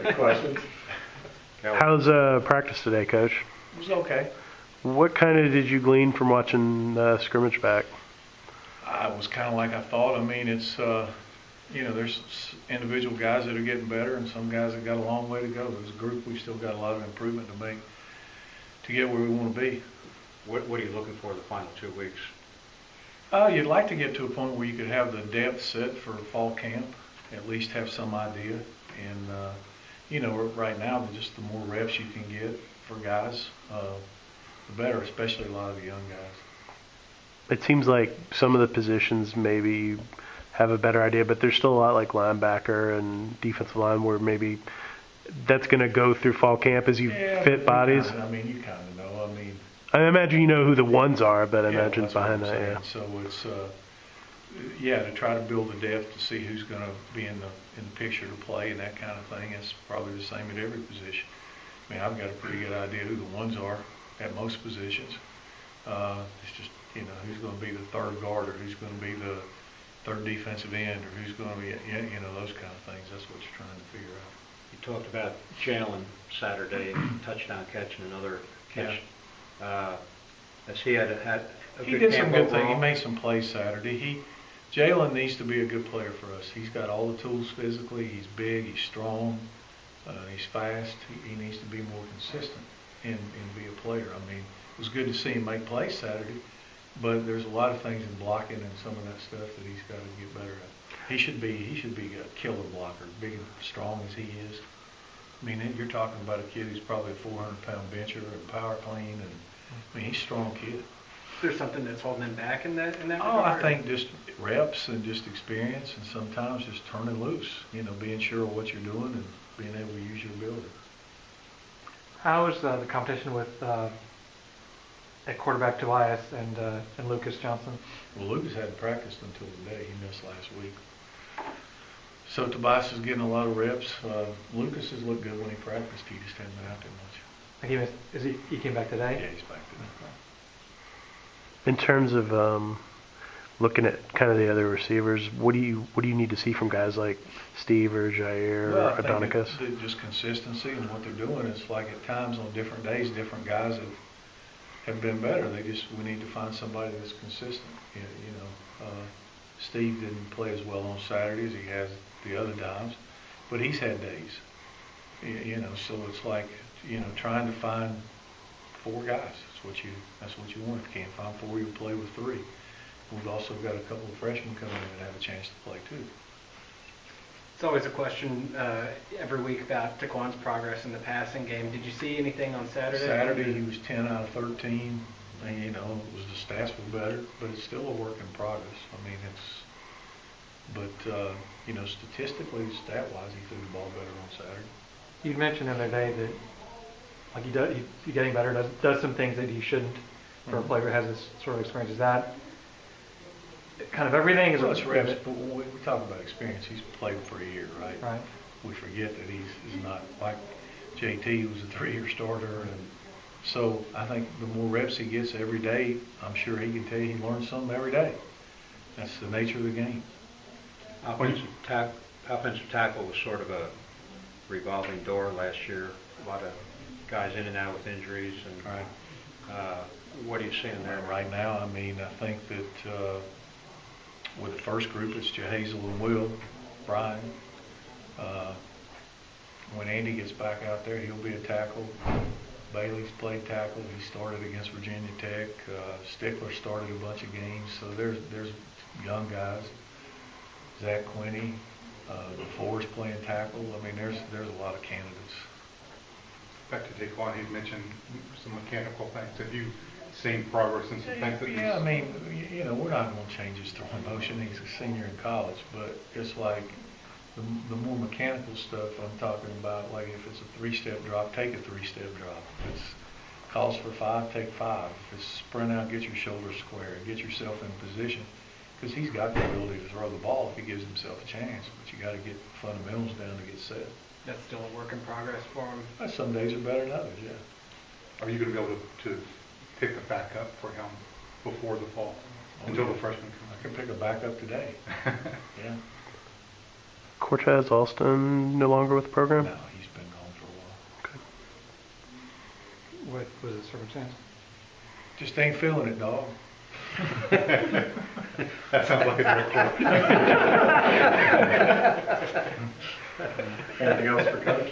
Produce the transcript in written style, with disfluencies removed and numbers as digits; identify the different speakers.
Speaker 1: Any questions?
Speaker 2: How's practice today, Coach?
Speaker 1: It was okay.
Speaker 2: What kind of did you glean from watching scrimmage back?
Speaker 1: It was kind of like I thought. I mean, it's, there's individual guys that are getting better and some guys that got a long way to go. As a group, we've still got a lot of improvement to make to get where we want to be.
Speaker 3: What are you looking for the final 2 weeks?
Speaker 1: You'd like to get to a point where you could have the depth set for fall camp, at least have some idea. And, right now, just the more reps you can get for guys, the better, especially a lot of the young guys.
Speaker 2: It seems like some of the positions maybe have a better idea, but there's still a lot like linebacker and defensive line where maybe that's going to go through fall camp as you fit bodies.
Speaker 1: You kind of know.
Speaker 2: I imagine you know who the ones are, but I imagine
Speaker 1: that's
Speaker 2: behind
Speaker 1: what
Speaker 2: that,
Speaker 1: I'm
Speaker 2: yeah.
Speaker 1: saying. So it's, to try to build the depth to see who's going to be in the picture to play and that kind of thing. It's probably the same at every position. I've got a pretty good idea who the ones are at most positions. It's just, who's going to be the third guard or who's going to be the third defensive end or who's going to be, those kind of things. That's what you're trying to figure out.
Speaker 3: You talked about Jalen Saturday, touchdown catch and another catch. Has he had a good camp
Speaker 1: He did some good things. He
Speaker 3: overall?
Speaker 1: made some plays Saturday. Jalen needs to be a good player for us. He's got all the tools physically. He's big. He's strong. He's fast. He needs to be more consistent and be a player. It was good to see him make plays Saturday, but there's a lot of things in blocking and some of that stuff that he's got to get better at. He should be a killer blocker, big and strong as he is. You're talking about a kid who's probably a 400-pound bencher and power clean, and he's a strong kid.
Speaker 4: Is there something that's holding him back in that regard?
Speaker 1: I think just reps and just experience, and sometimes just turning loose. Being sure of what you're doing and being able to use your ability.
Speaker 5: How is the competition with at quarterback Tobias and Lucas Johnson?
Speaker 1: Well, Lucas hadn't practiced until today. He missed last week. So Tobias is getting a lot of reps. Lucas has looked good when he practiced. He just hasn't been out there much.
Speaker 5: He came back today?
Speaker 1: Yeah, he's back today.
Speaker 2: In terms of looking at kind of the other receivers, what do you need to see from guys like Steve or Jair or Adonicus?
Speaker 1: I think just consistency and what they're doing. It's like at times on different days, different guys have been better. We need to find somebody that's consistent. Steve didn't play as well on Saturdays. He has the other times, but he's had days. So it's like trying to find four guys. That's what you want. If you can't find four, you play with three. We've also got a couple of freshmen coming in that have a chance to play too.
Speaker 4: It's always a question every week about Taquan's progress in the passing game. Did you see anything on Saturday?
Speaker 1: Saturday he was 10 out of 13. And, the stats were better, but it's still a work in progress. Statistically, stat-wise, he threw the ball better on Saturday.
Speaker 5: You mentioned the other day that he's getting better, does some things that he shouldn't for a player who has this sort of experience. Is that kind of everything?
Speaker 1: Well, it's reps, but when we talk about experience, he's played for a year, right?
Speaker 5: Right.
Speaker 1: We forget that he's not like JT, who was a 3-year starter. And so I think the more reps he gets every day, I'm sure he can tell you he learns something every day. That's the nature of the game.
Speaker 3: Offensive tackle was sort of a revolving door last year. A lot of guys in and out with injuries. And
Speaker 1: right.
Speaker 3: What are you seeing there?
Speaker 1: Right now, I think that with the first group, it's Jahazel and Will, Brian. When Andy gets back out there, he'll be a tackle. Bailey's played tackle. He started against Virginia Tech. Stickler started a bunch of games. So there's young guys. Zach Quinney, DeForest playing tackle. There's a lot of candidates.
Speaker 6: Back to Taquan, he mentioned some mechanical things. Have you seen progress in some things that
Speaker 1: we're not going to change his throwing motion. He's a senior in college, but it's like the more mechanical stuff I'm talking about, like if it's a 3-step drop, take a 3-step drop. If it's calls for 5, take 5. If it's sprint out, get your shoulders square, get yourself in position. Because he's got the ability to throw the ball if he gives himself a chance, but you got to get the fundamentals down to get set.
Speaker 4: That's still a work in progress for him.
Speaker 1: Some days are better than others, yeah.
Speaker 6: Are you going to be able to pick a backup for him before the fall, until the freshman comes?
Speaker 1: I can pick a backup today. Yeah.
Speaker 2: Cortez Alston no longer with the program?
Speaker 1: No, he's
Speaker 5: What was the circumstance?
Speaker 1: Just ain't feeling it, dog.
Speaker 6: That sounds like a direct quote.
Speaker 3: Anything else for Coach?